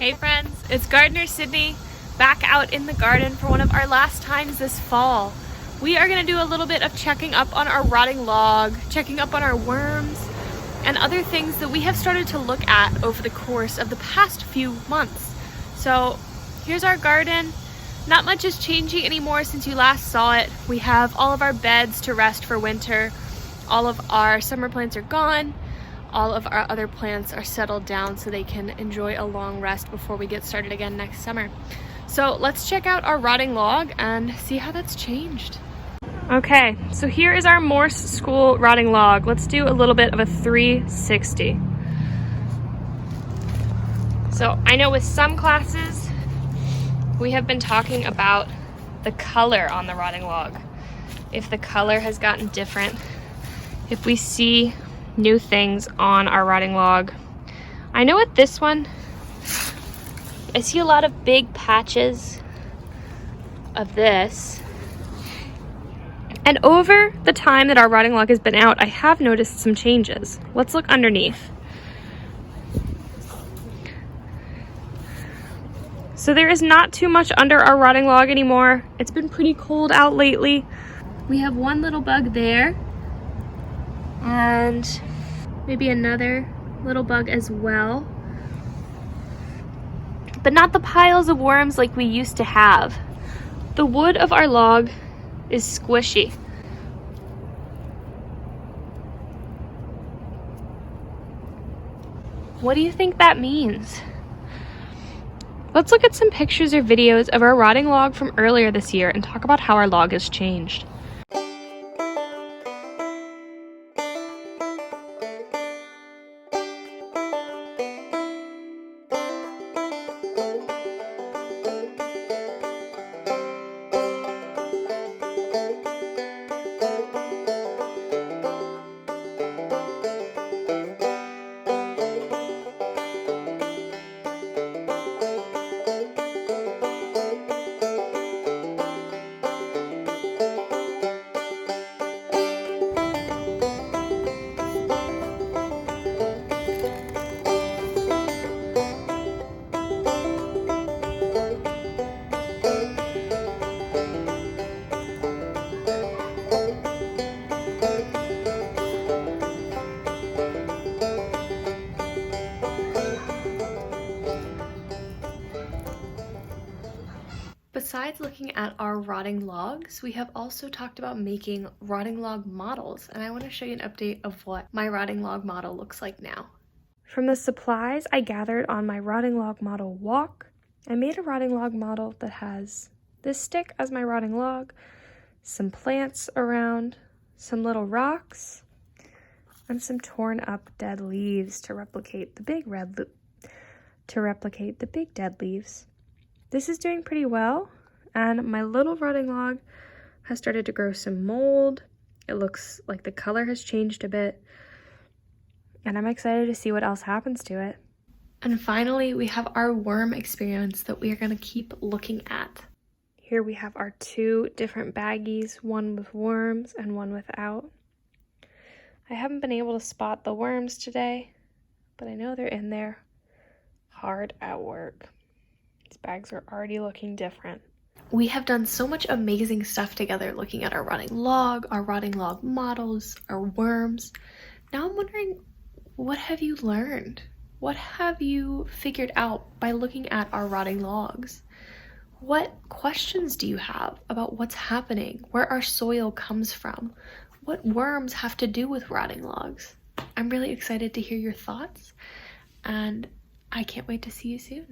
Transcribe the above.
Hey friends, it's Gardener Sydney back out in the garden for one of our last times this fall. We are going to do a little bit of checking up on our rotting log, checking up on our worms, and other things that we have started to look at over the course of the past few months. So here's our garden. Not much is changing anymore since you last saw it. We have all of our beds to rest for winter. All of our summer plants are gone. All of our other plants are settled down so they can enjoy a long rest before we get started again next summer. So let's check out our rotting log and see how that's changed. Okay, so here is our Morse School rotting log. Let's do a little bit of a 360. So I know with some classes, we have been talking about the color on the rotting log. If the color has gotten different, if we see new things on our rotting log. I know with this one, I see a lot of big patches of this. And over the time that our rotting log has been out, I have noticed some changes. Let's look underneath. So there is not too much under our rotting log anymore. It's been pretty cold out lately. We have one little bug there. And maybe another little bug as well. But not the piles of worms like we used to have. The wood of our log is squishy. What do you think that means? Let's look at some pictures or videos of our rotting log from earlier this year and talk about how our log has changed. Besides looking at our rotting logs, we have also talked about making rotting log models, and I want to show you an update of what my rotting log model looks like now. From the supplies I gathered on my rotting log model walk, I made a rotting log model that has this stick as my rotting log, some plants around, some little rocks, and some torn up dead leaves to replicate the big dead leaves. This is doing pretty well, and my little rotting log has started to grow some mold. It looks like the color has changed a bit, and I'm excited to see what else happens to it. And finally, we have our worm experiments that we are going to keep looking at. Here we have our two different baggies, one with worms and one without. I haven't been able to spot the worms today, but I know they're in there, hard at work. These bags are already looking different. We have done so much amazing stuff together looking at our rotting log models, our worms. Now I'm wondering, what have you learned? What have you figured out by looking at our rotting logs? What questions do you have about what's happening, where our soil comes from? What worms have to do with rotting logs? I'm really excited to hear your thoughts, and I can't wait to see you soon.